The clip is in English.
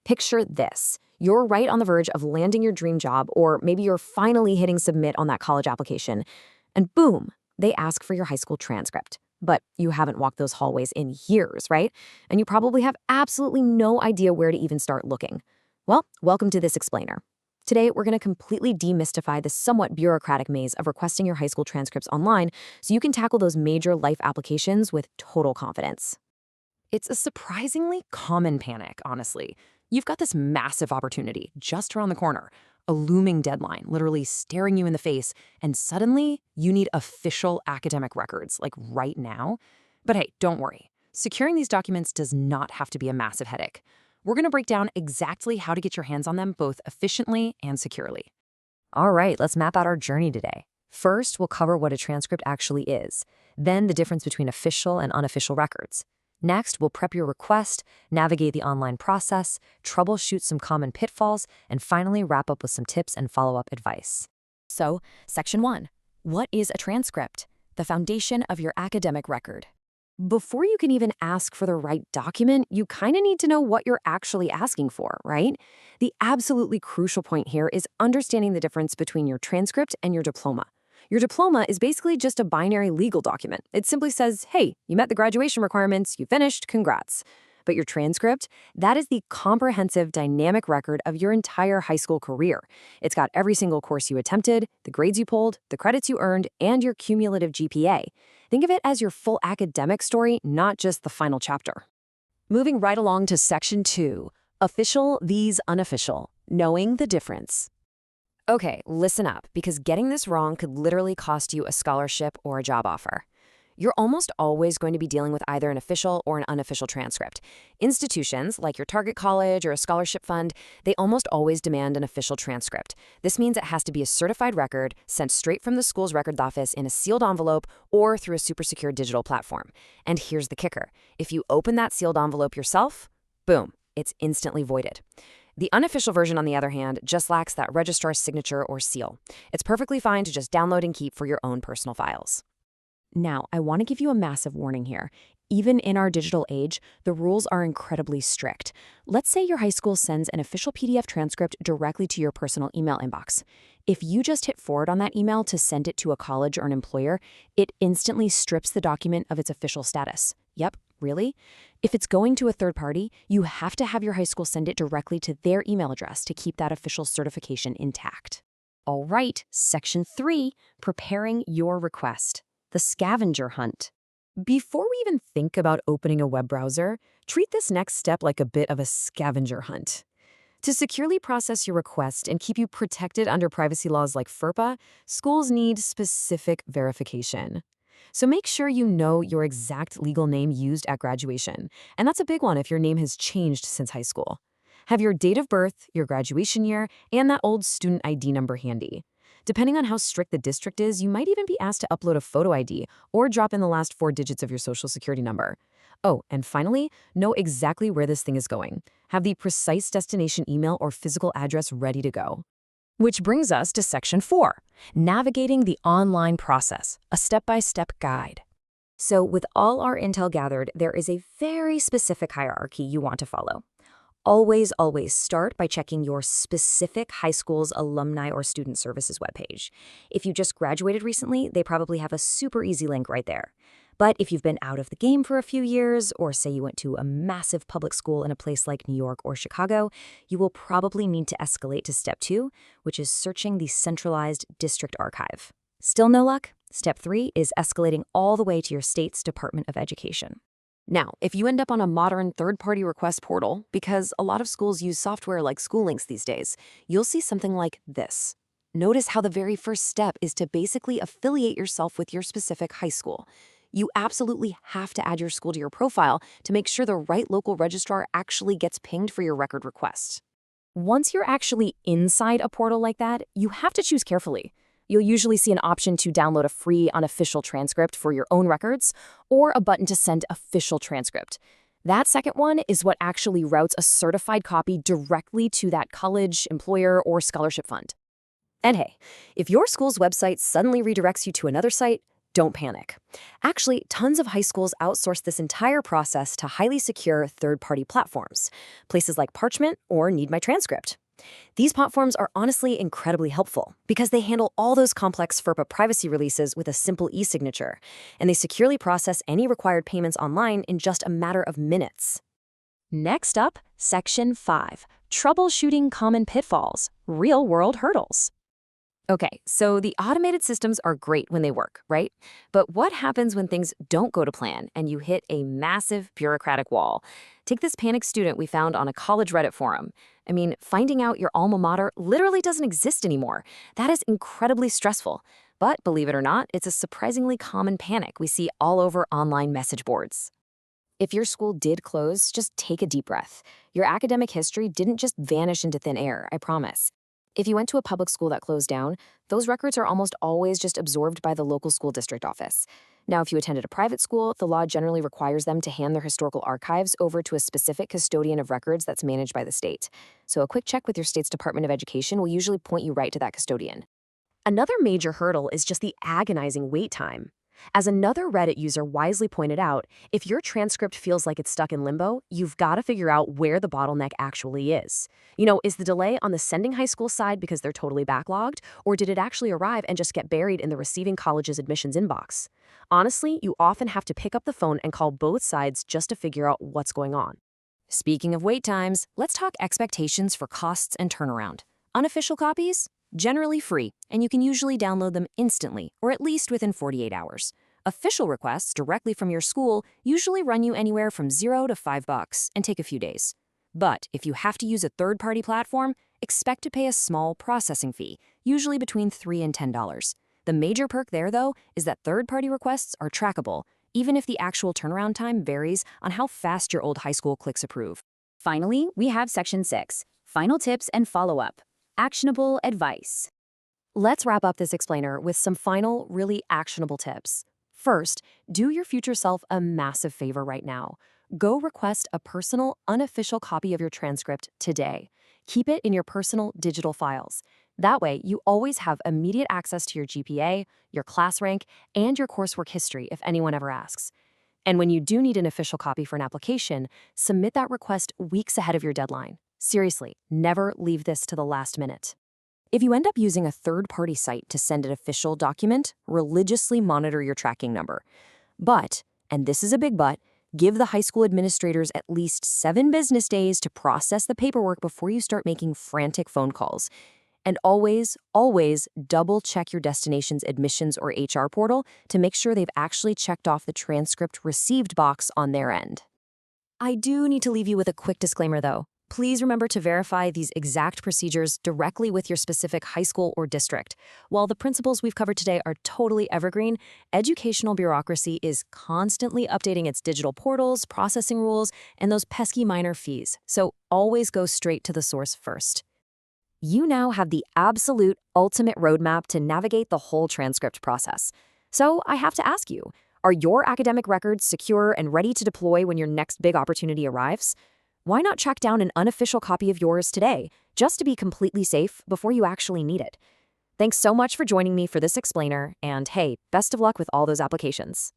Picture this. You're right on the verge of landing your dream job, or maybe you're finally hitting submit on that college application, and boom, they ask for your high school transcript. But you haven't walked those hallways in years, right? And you probably have absolutely no idea where to even start looking. Well, welcome to this explainer. Today, we're going to completely demystify the somewhat bureaucratic maze of requesting your high school transcripts online so you can tackle those major life applications with total confidence. It's a surprisingly common panic, honestly. You've got this massive opportunity just around the corner, a looming deadline literally staring you in the face, and suddenly you need official academic records, like right now. But hey, don't worry. Securing these documents does not have to be a massive headache. We're going to break down exactly how to get your hands on them both efficiently and securely. All right, let's map out our journey today. First, we'll cover what a transcript actually is, then the difference between official and unofficial records. Next, we'll prep your request, navigate the online process, troubleshoot some common pitfalls, and finally wrap up with some tips and follow-up advice. So, Section 1. What is a transcript? The foundation of your academic record. Before you can even ask for the right document, you kind of need to know what you're actually asking for, right? The absolutely crucial point here is understanding the difference between your transcript and your diploma. Your diploma is basically just a binary legal document. It simply says, hey, you met the graduation requirements, you finished, congrats. But your transcript, that is the comprehensive, dynamic record of your entire high school career. It's got every single course you attempted, the grades you pulled, the credits you earned, and your cumulative GPA. Think of it as your full academic story, not just the final chapter. Moving right along to Section 2, Official vs. Unofficial, Knowing the Difference. Okay, listen up, because getting this wrong could literally cost you a scholarship or a job offer. You're almost always going to be dealing with either an official or an unofficial transcript. Institutions, like your target college or a scholarship fund, they almost always demand an official transcript. This means it has to be a certified record sent straight from the school's records office in a sealed envelope or through a super secure digital platform. And here's the kicker. If you open that sealed envelope yourself, boom, it's instantly voided. The unofficial version, on the other hand, just lacks that registrar's signature or seal. It's perfectly fine to just download and keep for your own personal files. Now, I want to give you a massive warning here. Even in our digital age, the rules are incredibly strict. Let's say your high school sends an official PDF transcript directly to your personal email inbox. If you just hit forward on that email to send it to a college or an employer, it instantly strips the document of its official status. Yep, really? If it's going to a third party, you have to have your high school send it directly to their email address to keep that official certification intact. All right, Section 3, Preparing your request. The scavenger hunt. Before we even think about opening a web browser, treat this next step like a bit of a scavenger hunt. To securely process your request and keep you protected under privacy laws like FERPA, schools need specific verification. So make sure you know your exact legal name used at graduation, and that's a big one if your name has changed since high school. Have your date of birth, your graduation year, and that old student ID number handy. Depending on how strict the district is, you might even be asked to upload a photo ID or drop in the last 4 digits of your social security number. Oh, and finally, know exactly where this thing is going. Have the precise destination email or physical address ready to go. Which brings us to Section 4, Navigating the Online Process, a step-by-step guide. So with all our intel gathered, there is a very specific hierarchy you want to follow. Always, always start by checking your specific high school's alumni or student services webpage. If you just graduated recently, they probably have a super easy link right there. But if you've been out of the game for a few years, or say you went to a massive public school in a place like New York or Chicago, you will probably need to escalate to Step 2, which is searching the centralized district archive. Still no luck? Step 3 is escalating all the way to your state's Department of Education. Now, if you end up on a modern third-party request portal, because a lot of schools use software like SchoolLinks these days, you'll see something like this. Notice how the very first step is to basically affiliate yourself with your specific high school. You absolutely have to add your school to your profile to make sure the right local registrar actually gets pinged for your record request. Once you're actually inside a portal like that, you have to choose carefully. You'll usually see an option to download a free unofficial transcript for your own records, or a button to send official transcript. That second one is what actually routes a certified copy directly to that college, employer, or scholarship fund. And hey, if your school's website suddenly redirects you to another site, don't panic. Actually, tons of high schools outsource this entire process to highly secure third-party platforms, places like Parchment or Need My Transcript. These platforms are honestly incredibly helpful because they handle all those complex FERPA privacy releases with a simple e-signature, and they securely process any required payments online in just a matter of minutes. Next up, Section 5, Troubleshooting Common Pitfalls, Real-World Hurdles. Okay, so the automated systems are great when they work, right? But what happens when things don't go to plan and you hit a massive bureaucratic wall? Take this panicked student we found on a college Reddit forum. I mean, finding out your alma mater literally doesn't exist anymore. That is incredibly stressful. But believe it or not, it's a surprisingly common panic we see all over online message boards. If your school did close, just take a deep breath. Your academic history didn't just vanish into thin air, I promise. If you went to a public school that closed down, those records are almost always just absorbed by the local school district office. Now, if you attended a private school, the law generally requires them to hand their historical archives over to a specific custodian of records that's managed by the state. So a quick check with your state's Department of Education will usually point you right to that custodian. Another major hurdle is just the agonizing wait time. As another Reddit user wisely pointed out, if your transcript feels like it's stuck in limbo, you've got to figure out where the bottleneck actually is. Is the delay on the sending high school side because they're totally backlogged, or did it actually arrive and just get buried in the receiving college's admissions inbox? Honestly, you often have to pick up the phone and call both sides just to figure out what's going on. Speaking of wait times, let's talk expectations for costs and turnaround. Unofficial copies? Generally free, and you can usually download them instantly, or at least within 48 hours. Official requests directly from your school usually run you anywhere from $0 to $5 and take a few days. But if you have to use a third-party platform, expect to pay a small processing fee, usually between $3 and $10. The major perk there, though, is that third-party requests are trackable, even if the actual turnaround time varies on how fast your old high school clicks approve. Finally, we have Section 6, Final Tips and Follow-Up. Actionable advice. Let's wrap up this explainer with some final, really actionable tips. First, do your future self a massive favor right now. Go request a personal, unofficial copy of your transcript today. Keep it in your personal digital files. That way, you always have immediate access to your GPA, your class rank, and your coursework history if anyone ever asks. And when you do need an official copy for an application, submit that request weeks ahead of your deadline. Seriously, never leave this to the last minute. If you end up using a third-party site to send an official document, religiously monitor your tracking number. But, and this is a big but, give the high school administrators at least 7 business days to process the paperwork before you start making frantic phone calls. And always, always double-check your destination's admissions or HR portal to make sure they've actually checked off the transcript received box on their end. I do need to leave you with a quick disclaimer, though. Please remember to verify these exact procedures directly with your specific high school or district. While the principles we've covered today are totally evergreen, educational bureaucracy is constantly updating its digital portals, processing rules, and those pesky minor fees. So always go straight to the source first. You now have the absolute ultimate roadmap to navigate the whole transcript process. So I have to ask you, are your academic records secure and ready to deploy when your next big opportunity arrives? Why not track down an unofficial copy of yours today, just to be completely safe before you actually need it? Thanks so much for joining me for this explainer, and hey, best of luck with all those applications.